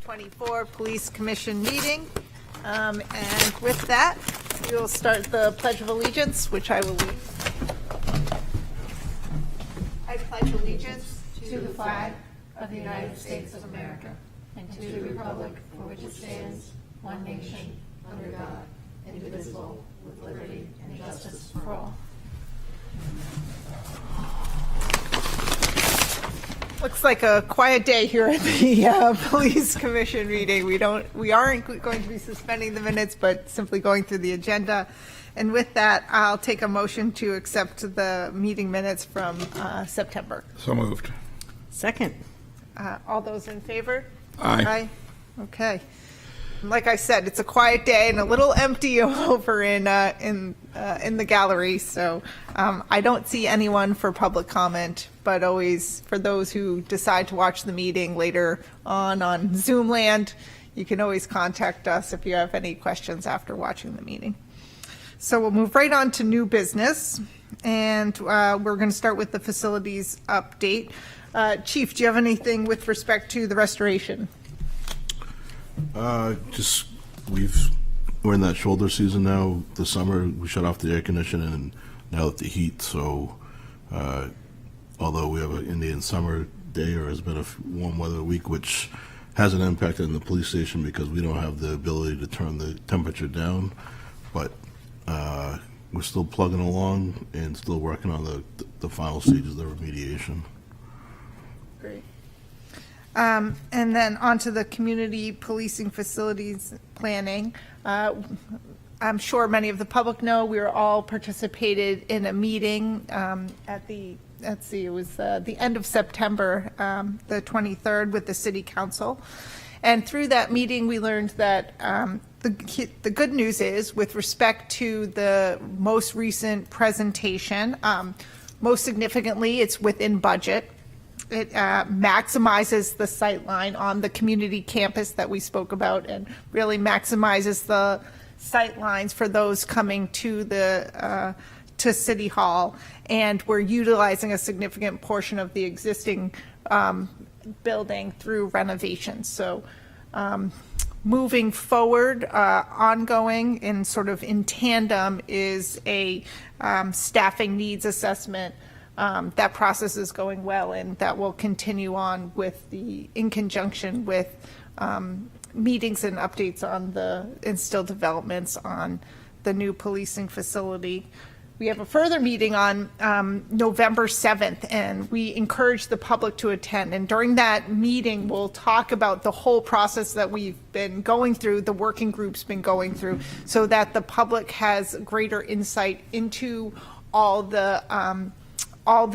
2024 Police Commission meeting. And with that, we will start the Pledge of Allegiance, which I will lead. I pledge allegiance to the flag of the United States of America and to the republic for which it stands, one nation, under God, indivisible, with liberty and justice for all. Looks like a quiet day here at the Police Commission meeting. We aren't going to be suspending the minutes, but simply going through the agenda. And with that, I'll take a motion to accept the meeting minutes from September. So moved. Second. All those in favor? Aye. Okay. Like I said, it's a quiet day and a little empty over in the gallery. So I don't see anyone for public comment, but always for those who decide to watch the meeting later on Zoom land, you can always contact us if you have any questions after watching the meeting. So we'll move right on to new business, and we're going to start with the facilities update. Chief, do you have anything with respect to the restoration? We're in that shoulder season now. The summer we shut off the air conditioning, and now that the heat. So although we have an Indian summer day, or has been a warm weather week, which hasn't impacted the police station because we don't have the ability to turn the temperature down, but we're still plugging along and still working on the final stages of the remediation. Great. And then onto the community policing facilities planning. I'm sure many of the public know we were all participated in a meeting it was the end of September, the 23rd, with the City Council. And through that meeting, we learned that the good news is, with respect to the most recent presentation, most significantly, it's within budget. It maximizes the sight line on the community campus that we spoke about, and really maximizes the sight lines for those coming to to City Hall. And we're utilizing a significant portion of the existing building through renovations. So moving forward, ongoing and sort of in tandem is a staffing needs assessment. That process is going well, and that will continue on in conjunction with meetings and updates and still developments on the new policing facility. We have a further meeting on November 7th, and we encourage the public to attend. And during that meeting, we'll talk about the whole process that we've been going through, the working group's been going through, so that the public has greater insight into all the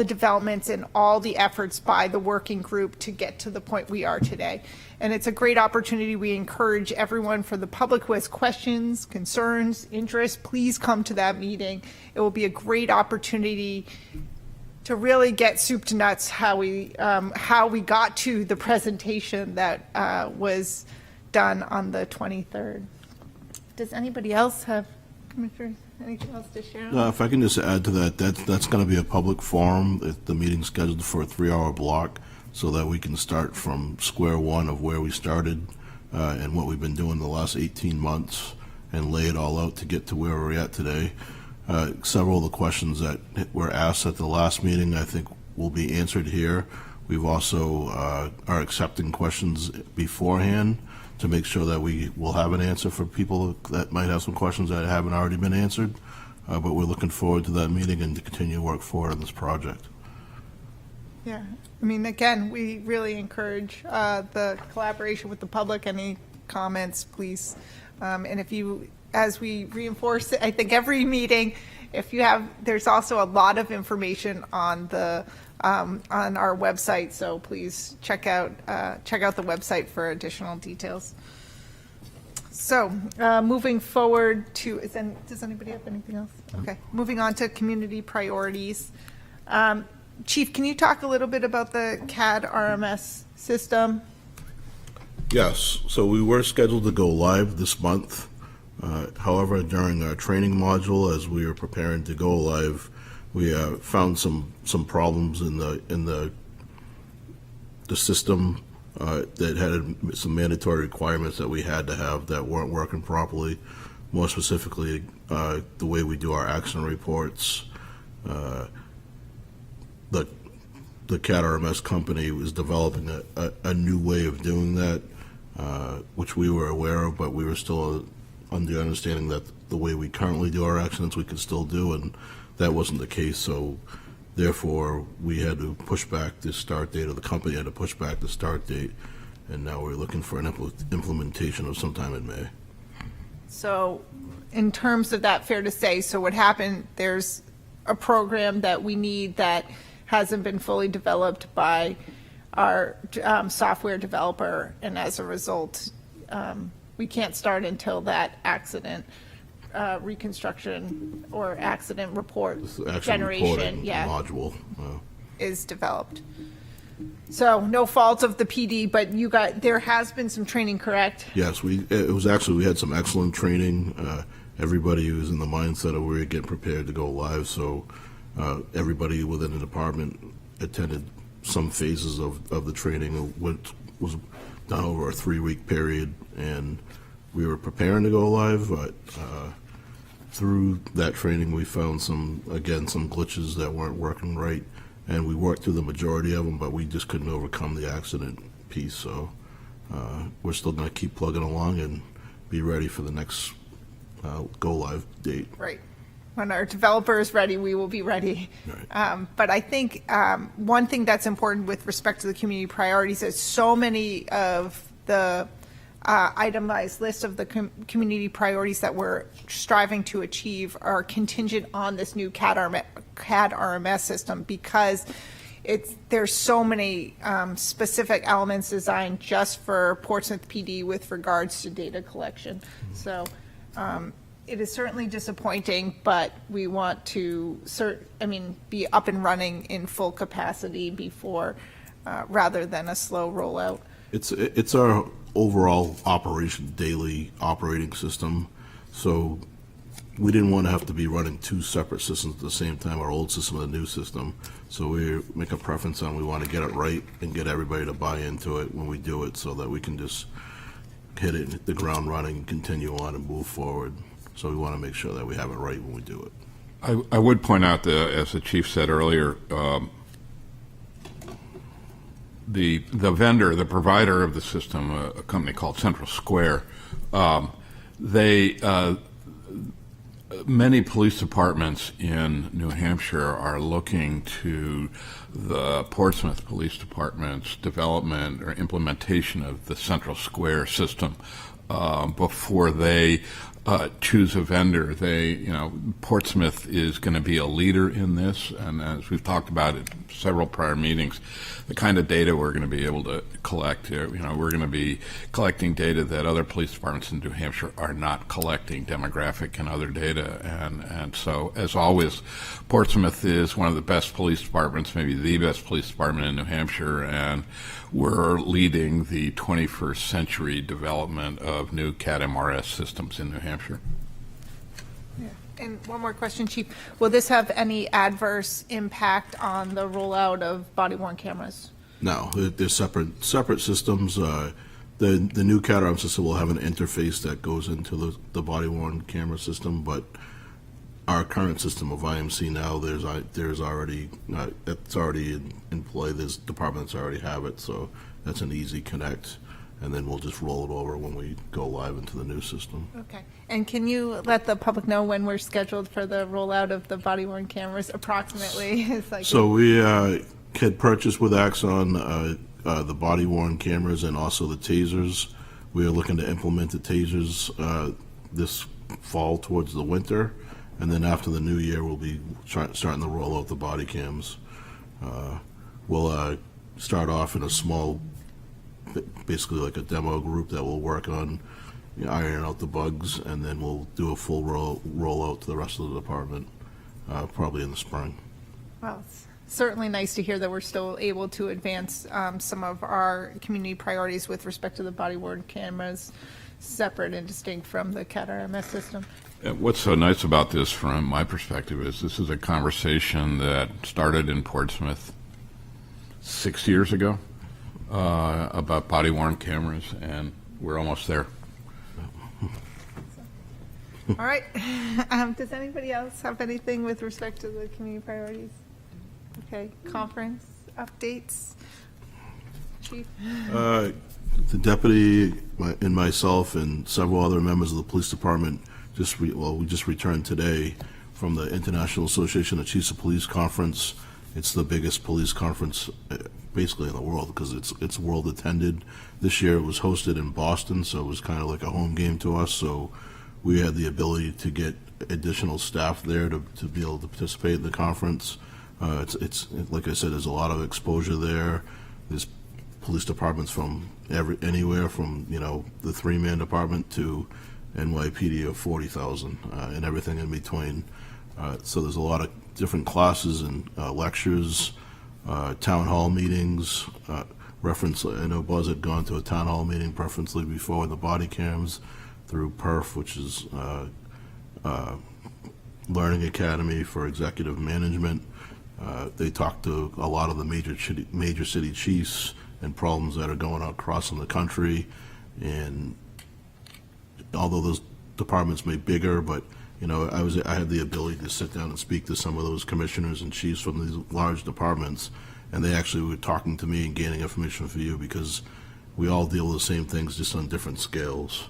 developments and all the efforts by the working group to get to the point we are today. And it's a great opportunity. We encourage everyone, for the public who has questions, concerns, interests, please come to that meeting. It will be a great opportunity to really get soup to nuts how we got to the presentation that was done on the 23rd. Does anybody else have, Commissioner, anything else to share? If I can just add to that, that's going to be a public forum. The meeting's scheduled for a 3-hour block, so that we can start from square one of where we started and what we've been doing the last 18 months and lay it all out to get to where we're at today. Several of the questions that were asked at the last meeting, I think, will be answered here. We've also are accepting questions beforehand to make sure that we will have an answer for people that might have some questions that haven't already been answered. But we're looking forward to that meeting and to continue to work forward on this project. Yeah, I mean, again, we really encourage the collaboration with the public. Any comments, please. And as we reinforce it, I think every meeting, there's also a lot of information on our website. So please check out the website for additional details. So moving forward does anybody have anything else? Okay, moving on to community priorities. Chief, can you talk a little bit about the CAD RMS system? Yes, so we were scheduled to go live this month. However, during our training module, as we were preparing to go live, we found some problems in the system that had some mandatory requirements that we had to have that weren't working properly. More specifically, the way we do our accident reports. The CAT RMS company was developing a new way of doing that, which we were aware of, but we were still under the understanding that the way we currently do our accidents we could still do, and that wasn't the case. So therefore, we had to push back the start date, or the company had to push back the start date, and now we're looking for an implementation of sometime in May. So in terms of that, fair to say, so what happened, there's a program that we need that hasn't been fully developed by our software developer, and as a result, we can't start until that accident reconstruction or accident report Actual generation, reporting yeah, module. is developed. So no fault of the PD, but there has been some training, correct? Yes, we had some excellent training. Everybody was in the mindset of we were getting prepared to go live, so everybody within the department attended some phases of the training, which was done over a 3-week period, and we were preparing to go live, but through that training we found some glitches that weren't working right, and we worked through the majority of them, but we just couldn't overcome the accident piece. So we're still going to keep plugging along and be ready for the next go live date. Right. When our developer is ready, we will be ready. Right. But I think one thing that's important with respect to the community priorities is so many of the itemized list of the community priorities that we're striving to achieve are contingent on this new CAD RMS system, because there's so many specific elements designed just for Portsmouth PD with regards to data collection. So it is certainly disappointing, but we want to be up and running in full capacity before, rather than a slow rollout. It's our overall daily operating system, so we didn't want to have to be running 2 separate systems at the same time, our old system and the new system. So we make a preference on we want to get it right and get everybody to buy into it when we do it, so that we can just hit the ground running, continue on and move forward. So we want to make sure that we have it right when we do it. I would point out that, as the chief said earlier, the vendor, the provider of the system, a company called Central Square, many police departments in New Hampshire are looking to the Portsmouth Police Department's development or implementation of the Central Square system before they choose a vendor. Portsmouth is going to be a leader in this, and as we've talked about in several prior meetings, the kind of data we're going to be able to collect here, we're going to be collecting data that other police departments in New Hampshire are not collecting, demographic and other data, and so, as always, Portsmouth is one of the best police departments, maybe the best police department in New Hampshire, and we're leading the 21st century development of new CAD MRS systems in New Hampshire. Yeah. And one more question, Chief. Will this have any adverse impact on the rollout of body-worn cameras? No, they're separate systems. The new CAD RMS system will have an interface that goes into the body-worn camera system, but our current system of IMC now, there's already it's already in play. There's departments already have it, so that's an easy connect, and then we'll just roll it over when we go live into the new system. Okay. And can you let the public know when we're scheduled for the rollout of the body-worn cameras approximately? So we had purchased with Axon the body-worn cameras and also the tasers. We are looking to implement the tasers this fall towards the winter. And then after the new year, we'll be starting to roll out the body cams. We'll start off in a small, basically like a demo group that will work on ironing out the bugs, and then we'll do a full rollout to the rest of the department probably in the spring. Well, it's certainly nice to hear that we're still able to advance some of our community priorities with respect to the body-worn cameras, separate and distinct from the CAD RMS system. What's so nice about this from my perspective is this is a conversation that started in Portsmouth 6 years ago. about body-worn cameras, and we're almost there. All right. Does anybody else have anything with respect to the community priorities? Okay, conference updates? Chief? The deputy and myself and several other members of the police department we just returned today from the International Association of Chiefs of Police Conference. It's the biggest police conference basically in the world because it's world attended. This year it was hosted in Boston, so it was kind of like a home game to us. So we had the ability to get additional staff there to be able to participate in the conference. It's like I said, there's a lot of exposure there. There's police departments from anywhere from the 3-man department to NYPD of 40,000 and everything in between. So there's a lot of different classes and lectures, town hall meetings. I know Buzz had gone to a town hall meeting preferentially before the body cams through PERF, which is Learning Academy for Executive Management. They talked to a lot of the major city chiefs and problems that are going on across in the country. And although those departments may be bigger, but I had the ability to sit down and speak to some of those commissioners and chiefs from these large departments, and they actually were talking to me and gaining information for you because we all deal with the same things, just on different scales.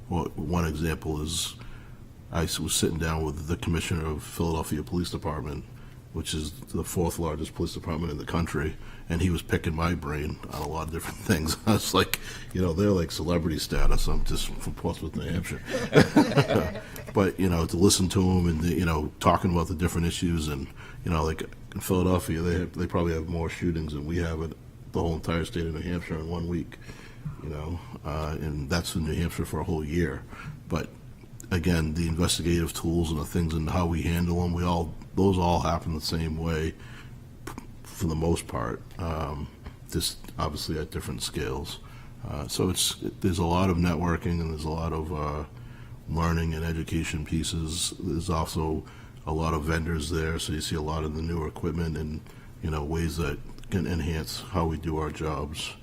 One example is I was sitting down with the commissioner of Philadelphia Police Department, which is the 4th largest police department in the country, and he was picking my brain on a lot of different things. I was like, they're like celebrity status. I'm just from Portsmouth, New Hampshire. But, to listen to him and, talking about the different issues and, like in Philadelphia, they probably have more shootings than we have in the whole entire state of New Hampshire in 1 week, and that's in New Hampshire for a whole year. But again, the investigative tools and the things and how we handle them, those all happen the same way for the most part, just obviously at different scales. So there's a lot of networking and there's a lot of learning and education pieces. There's also a lot of vendors there, so you see a lot of the newer equipment and ways that can enhance how we do our jobs.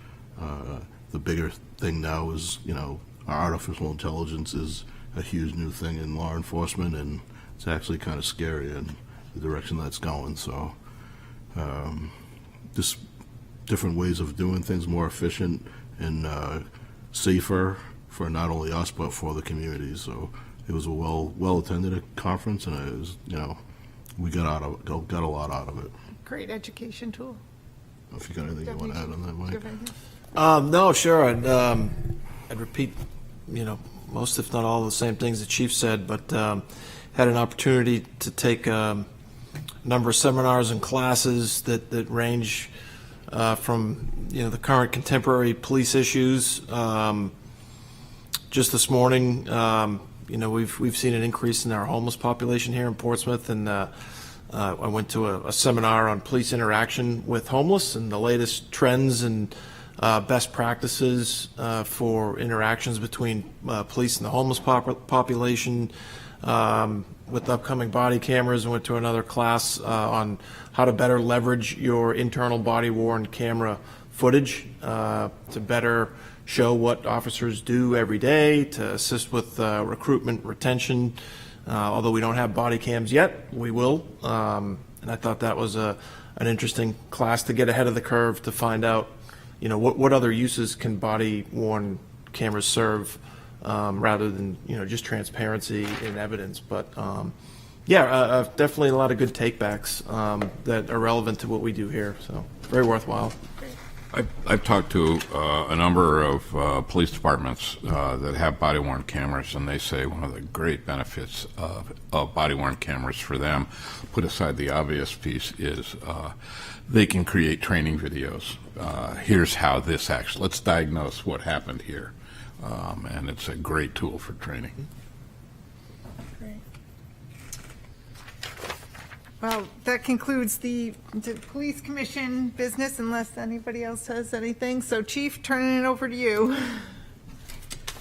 The bigger thing now is artificial intelligence is a huge new thing in law enforcement, and it's actually kind of scary in the direction that's going. So just different ways of doing things, more efficient and safer for not only us but for the community. So it was a well attended conference, and it was we got a lot out of it. Great education tool. If you got anything you want to add on that, Mike? No, sure. I'd repeat, most, if not all, of the same things the chief said, but had an opportunity to take a number of seminars and classes that range from the current contemporary police issues. Just this morning, we've seen an increase in our homeless population here in Portsmouth, and I went to a seminar on police interaction with homeless and the latest trends and best practices for interactions between police and the homeless population. With upcoming body cameras, I went to another class on how to better leverage your internal body-worn camera footage to better show what officers do every day to assist with recruitment, retention. Although we don't have body cams yet, we will. And I thought that was an interesting class to get ahead of the curve to find out, what other uses can body-worn cameras serve rather than, just transparency in evidence. But definitely a lot of good takebacks that are relevant to what we do here. So very worthwhile. I've talked to a number of police departments that have body-worn cameras, and they say one of the great benefits of body-worn cameras for them, put aside the obvious piece, is they can create training videos. Here's how this actually, let's diagnose what happened here. And it's a great tool for training. Great. Well, that concludes the Police Commission business, unless anybody else has anything. So, Chief, turning it over to you.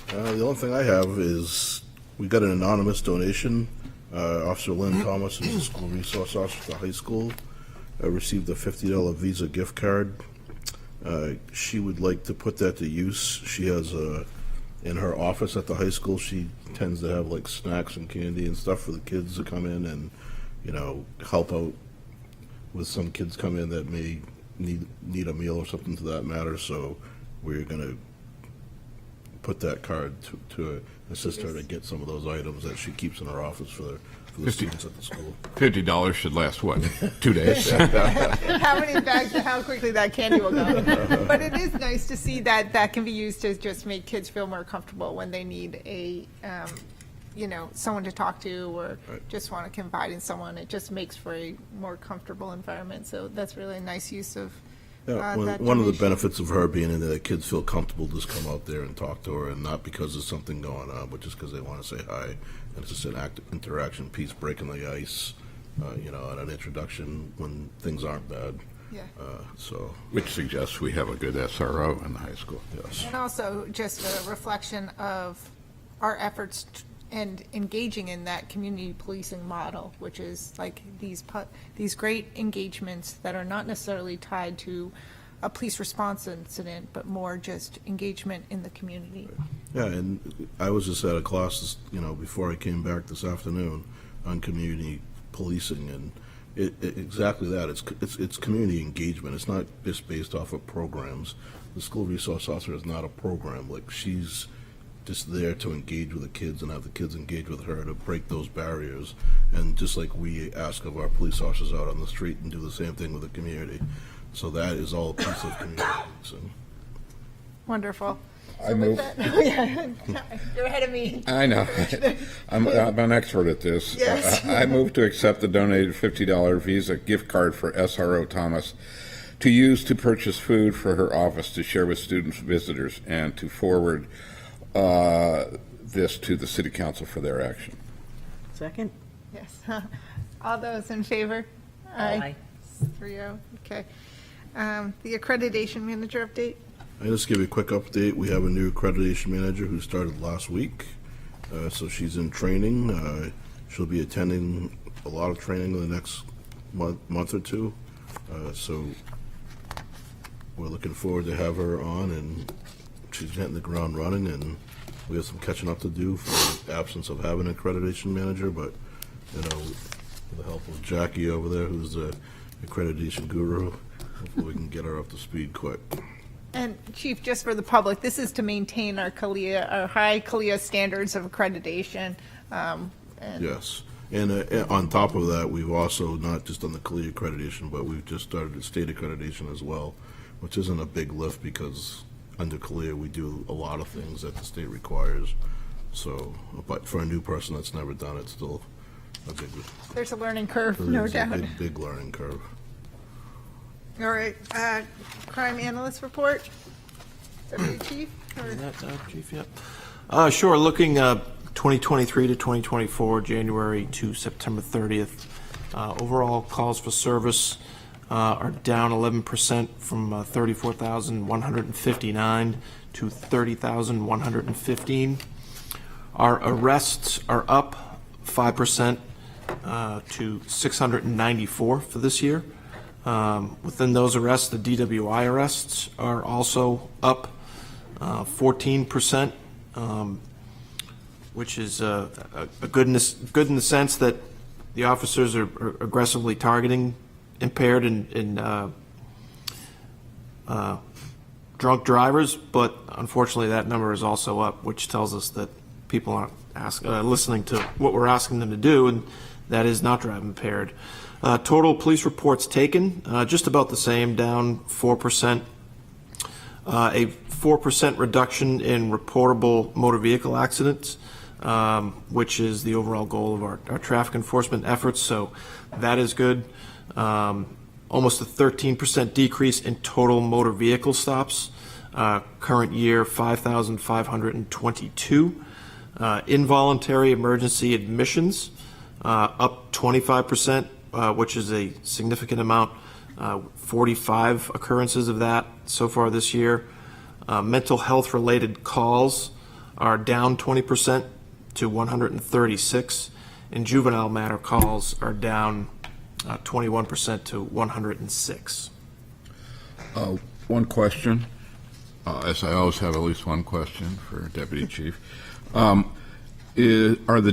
The only thing I have is we got an anonymous donation. Officer Lynn Thomas, who's a school resource officer for the high school, received a $50 Visa gift card She would like to put that to use. She has in her office at the high school, she tends to have like snacks and candy and stuff for the kids to come in and, help out with some kids come in that may need a meal or something to that matter. So we're going to put that card to assist her to get some of those items that she keeps in her office for the students at the school. $50 should last, what, 2 days? How many bags and how quickly that candy will go. But it is nice to see that that can be used to just make kids feel more comfortable when they need someone to talk to or just want to confide in someone. It just makes for a more comfortable environment. So that's really a nice use of Yeah, that one of the donation. benefits of her being in there, the kids feel comfortable just come out there and talk to her, and not because there's something going on, but just because they want to say hi. And it's just an active interaction piece, breaking the ice, and an introduction when things aren't bad. Yeah. So, Which suggests we have a good SRO in the high school. yes. And also just a reflection of our efforts and engaging in that community policing model, which is like these great engagements that are not necessarily tied to a police response incident, but more just engagement in the community. Yeah, and I was just at a class, before I came back this afternoon on community policing, and exactly that. It's community engagement. It's not just based off of programs. The school resource officer is not a program. Like, she's just there to engage with the kids and have the kids engage with her to break those barriers. And just like we ask of our police officers out on the street and do the same thing with the community. So that is all a piece of community. So. Wonderful. I move. You're ahead of me. I know. I'm an expert at this. Yes. I move to accept the donated $50 Visa gift card for SRO Thomas to use to purchase food for her office to share with students, visitors, and to forward this to the City Council for their action. Second? Yes. All those in favor? Aye. 3-0, okay. The accreditation manager update? I just give you a quick update. We have a new accreditation manager who started last week. So she's in training. She'll be attending a lot of training in the next month or two. So we're looking forward to have her on, and she's hitting the ground running, and we have some catching up to do for the absence of having an accreditation manager, but, with the help of Jackie over there, who's the accreditation guru, hopefully we can get her up to speed quick. And Chief, just for the public, this is to maintain our high CALEA standards of accreditation. And Yes. And on top of that, we've also, not just done the CALEA accreditation, but we've just started the state accreditation as well, which isn't a big lift because under CALEA, we do a lot of things that the state requires. So, but for a new person that's never done it, still a big, there's a learning curve, no it's a doubt. big learning curve. All right, crime analyst report? Deputy Chief? or- Chief, yep. Sure, looking 2023 to 2024, January to September 30th, overall calls for service are down 11% from 34,159 to 30,115. Our arrests are up 5% to 694 for this year. Within those arrests, the DWI arrests are also up 14%, which is a good in the sense that the officers are aggressively targeting impaired and drunk drivers, but unfortunately that number is also up, which tells us that people aren't listening to what we're asking them to do, and that is not drive impaired. Total police reports taken, just about the same, down 4%. A 4% reduction in reportable motor vehicle accidents, which is the overall goal of our traffic enforcement efforts, so that is good. Almost a 13% decrease in total motor vehicle stops. Current year, 5,522. Involuntary emergency admissions, up 25%, which is a significant amount. 45 occurrences of that so far this year. Mental health related calls are down 20% to 136, and juvenile matter calls are down 21% to 106. One question, as I always have at least one question for Deputy Chief. Are the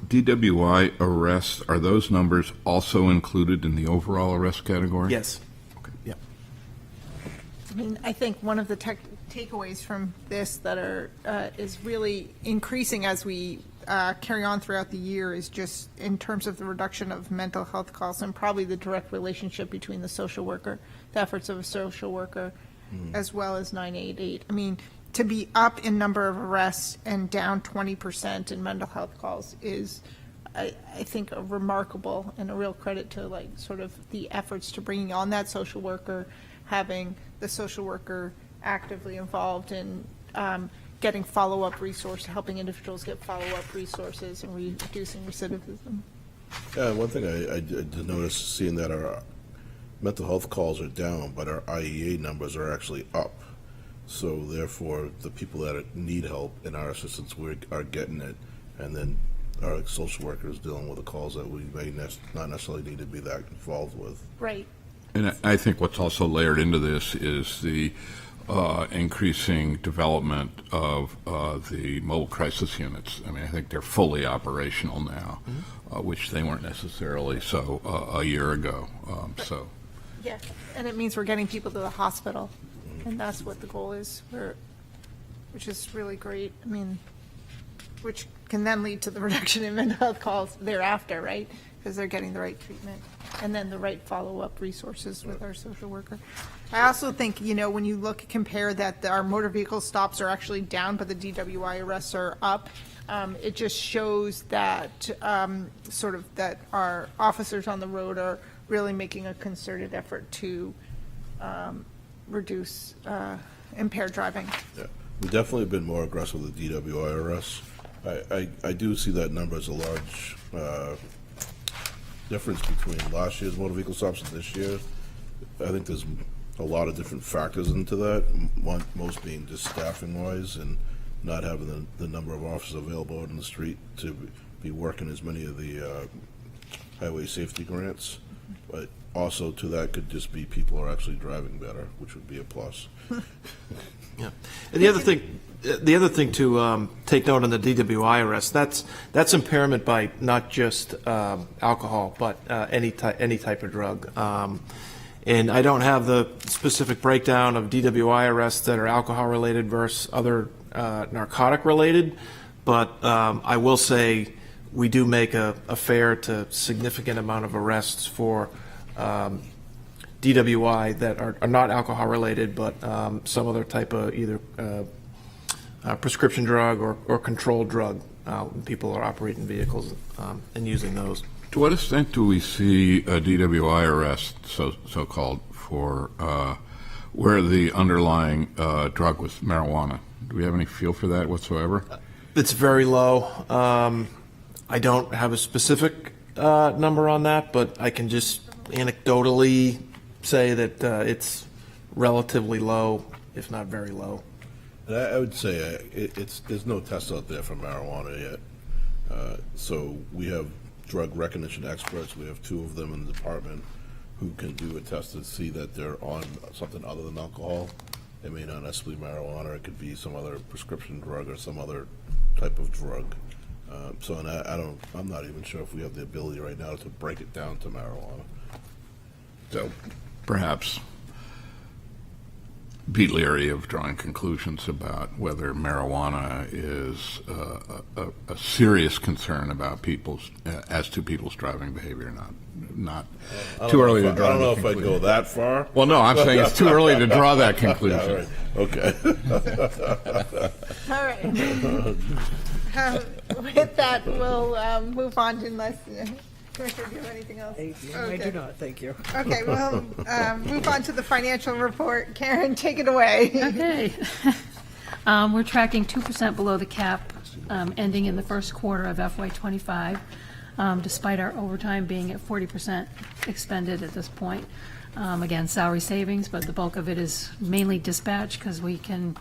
DWI arrests, are those numbers also included in the overall arrest category? Yes. Yeah. I mean, I think one of the takeaways from this that is really increasing as we carry on throughout the year is just in terms of the reduction of mental health calls and probably the direct relationship between the social worker, the efforts of a social worker, as well as 988. I mean, to be up in number of arrests and down 20% in mental health calls is, I think, a remarkable and a real credit to like sort of the efforts to bringing on that social worker, having the social worker actively involved in getting follow-up resources, helping individuals get follow-up resources and reducing recidivism. Yeah, one thing I did notice, seeing that our mental health calls are down, but our IEA numbers are actually up. So therefore, the people that need help in our assistance are getting it, and then our social workers dealing with the calls that we may not necessarily need to be that involved with. Right. And I think what's also layered into this is the increasing development of the mobile crisis units. I mean, I think they're fully operational now, which they weren't necessarily so a year ago. So, Yeah, and it means we're getting people to the hospital, and that's what the goal is, which is really great. I mean, which can then lead to the reduction in mental health calls thereafter, right? Because they're getting the right treatment and then the right follow-up resources with our social worker. I also think, when you compare that our motor vehicle stops are actually down, but the DWI arrests are up, it just shows that sort of that our officers on the road are really making a concerted effort to reduce impaired driving. Yeah, we definitely have been more aggressive with the DWI arrests. I do see that number as a large difference between last year's motor vehicle stops and this year. I think there's a lot of different factors into that, most being just staffing-wise and not having the number of officers available out in the street to be working as many of the highway safety grants. But also to that could just be people are actually driving better, which would be a plus. Yeah. And the other thing to take note on the DWI arrest, that's impairment by not just alcohol, but any type of drug. And I don't have the specific breakdown of DWI arrests that are alcohol related versus other narcotic related, but I will say we do make a fair to significant amount of arrests for DWI that are not alcohol related, but some other type of either prescription drug or controlled drug. People are operating vehicles and using those. to what extent do we see a DWI arrest, so-called, for where the underlying drug was marijuana? Do we have any feel for that whatsoever? It's very low. I don't have a specific number on that, but I can just anecdotally say that it's relatively low, if not very low. And I would say there's no test out there for marijuana yet. So we have drug recognition experts. We have 2 of them in the department who can do a test to see that they're on something other than alcohol. It may not necessarily be marijuana. It could be some other prescription drug or some other type of drug. And I'm not even sure if we have the ability right now to break it down to marijuana. So perhaps be leery of drawing conclusions about whether marijuana is a serious concern about people's driving behavior. Not too early to draw. I don't know that if I'd go that far. Well, no, I'm saying it's too early to draw that conclusion. Yeah, right. Okay. All right. With that, we'll move on to unless, Commissioner, do you have anything else? I Okay. do not, thank you. Okay, we'll move on to the financial report. Karen, take it away. Okay. We're tracking 2% below the cap, ending in the first quarter of FY '25, despite our overtime being at 40% expended at this point. Again, salary savings, but the bulk of it is mainly dispatch because we can,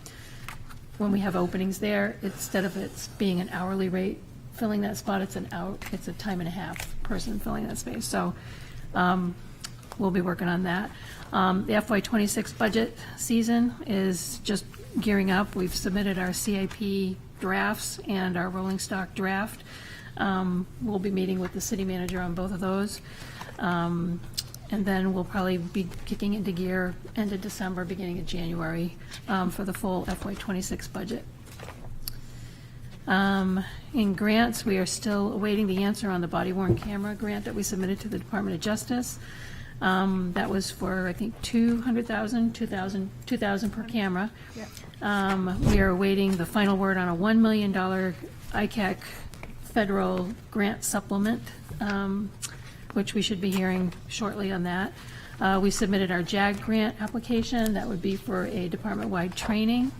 when we have openings there, instead of it being an hourly rate filling that spot, it's a time and a half person filling that space. So we'll be working on that. The FY26 budget season is just gearing up. We've submitted our CIP drafts and our rolling stock draft. We'll be meeting with the city manager on both of those. And then we'll probably be kicking into gear end of December, beginning of January, for the full FY26 budget. In grants, we are still awaiting the answer on the body-worn camera grant that we submitted to the Department of Justice. That was for, I think, $200,000 per camera. We are awaiting the final word on a $1 million ICAC federal grant supplement, which we should be hearing shortly on that. We submitted our JAG grant application. That would be for a department-wide training.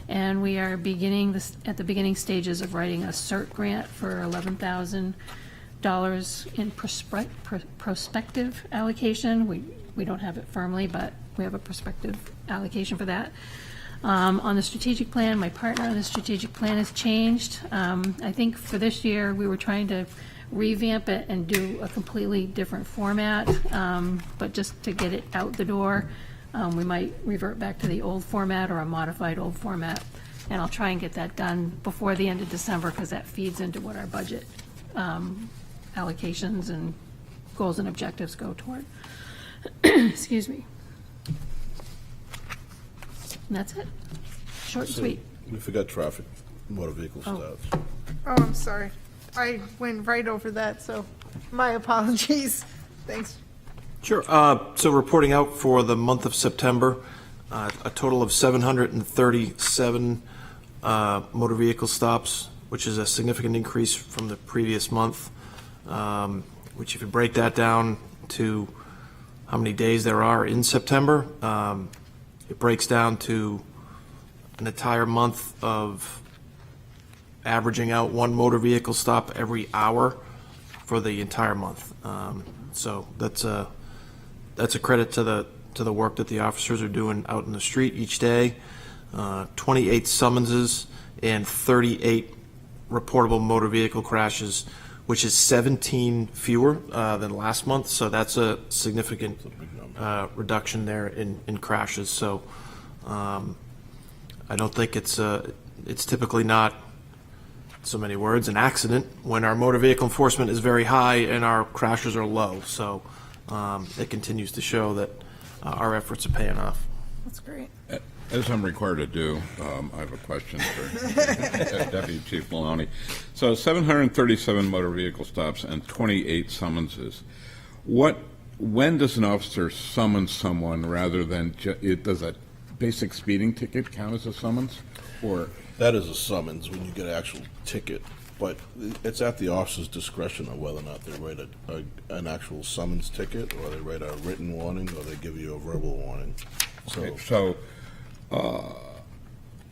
And we are beginning at the beginning stages of writing a CERT grant for $11,000 in prospective allocation. We don't have it firmly, but we have a prospective allocation for that. On the strategic plan, my partner on the strategic plan has changed. I think for this year, we were trying to revamp it and do a completely different format, but just to get it out the door, we might revert back to the old format or a modified old format. And I'll try and get that done before the end of December, because that feeds into what our budget allocations and goals and objectives go toward. Excuse me. And that's it. Short and sweet. We forgot traffic, motor vehicle stops. Oh, I'm sorry. I went right over that, so my apologies. Thanks. Sure. So reporting out for the month of September, a total of 737 motor vehicle stops, which is a significant increase from the previous month, which if you break that down to how many days there are in September, it breaks down to an entire month of averaging out one motor vehicle stop every hour for the entire month. So that's a credit to the work that the officers are doing out in the street each day. 28 summonses and 38 reportable motor vehicle crashes, which is 17 fewer than last month. So that's a significant reduction there in crashes. So I don't think it's typically not, so many words, an accident when our motor vehicle enforcement is very high and our crashes are low. So it continues to show that our efforts are paying off. That's great. As I'm required to do, I have a question for Deputy Chief Maloney. So 737 motor vehicle stops and 28 summonses. When does an officer summon someone rather than, does a basic speeding ticket count as a summons? Or That is a summons when you get an actual ticket, but it's at the officer's discretion of whether or not they write an actual summons ticket, or they write a written warning, or they give you a verbal warning. So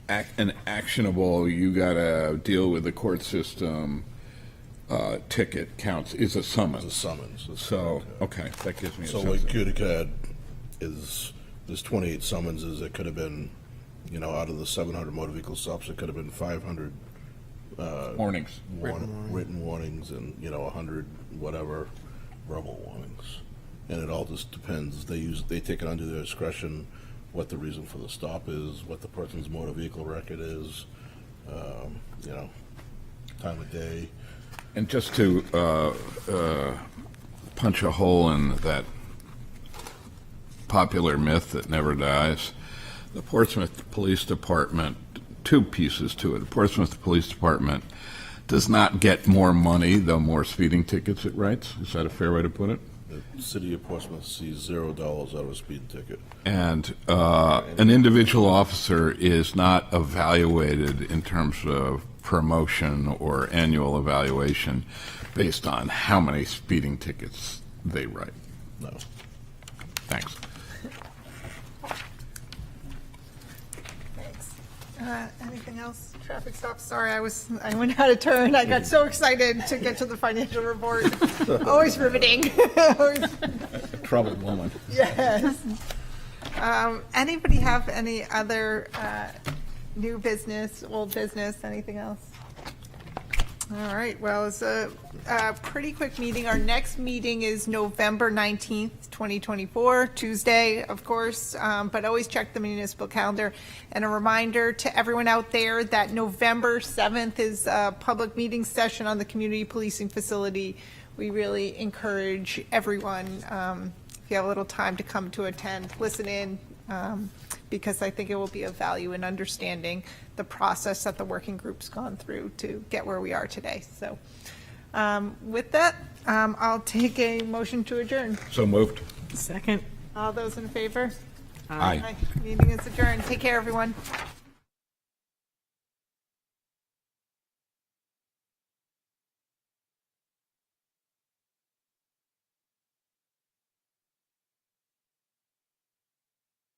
an actionable, you got to deal with the court system ticket counts is a It's a summons. summons. That's So, correct, okay, that gives me a So sense. like Utica there's 28 summonses. It could have been, out of the 700 motor vehicle stops, it could have been 500 Warnings. written warnings and, 100 whatever verbal warnings. And it all just depends. They take it under their discretion, what the reason for the stop is, what the person's motor vehicle record is, time of day. And just to punch a hole in that popular myth that never dies, the Portsmouth Police Department, two pieces to it. The Portsmouth Police Department does not get more money the more speeding tickets it writes. Is that a fair way to put it? The city of Portsmouth sees $0 out of a speeding ticket. And an individual officer is not evaluated in terms of promotion or annual evaluation based on how many speeding tickets they write. No. Thanks. Thanks. Anything else? Traffic stops. Sorry, I went out of turn. I got so excited to get to the financial report. Always riveting. Always. Troubled woman. Yes. Anybody have any other new business, old business, anything else? All right, well, it's a pretty quick meeting. Our next meeting is November 19th, 2024, Tuesday, of course, but always check the municipal calendar. And a reminder to everyone out there that November 7th is a public meeting session on the community policing facility. We really encourage everyone, if you have a little time, to come to attend, listen in, because I think it will be of value in understanding the process that the working group's gone through to get where we are today. So with that, I'll take a motion to adjourn. So moved. Second. All those in favor? Aye. Meeting is adjourned. Take care, everyone.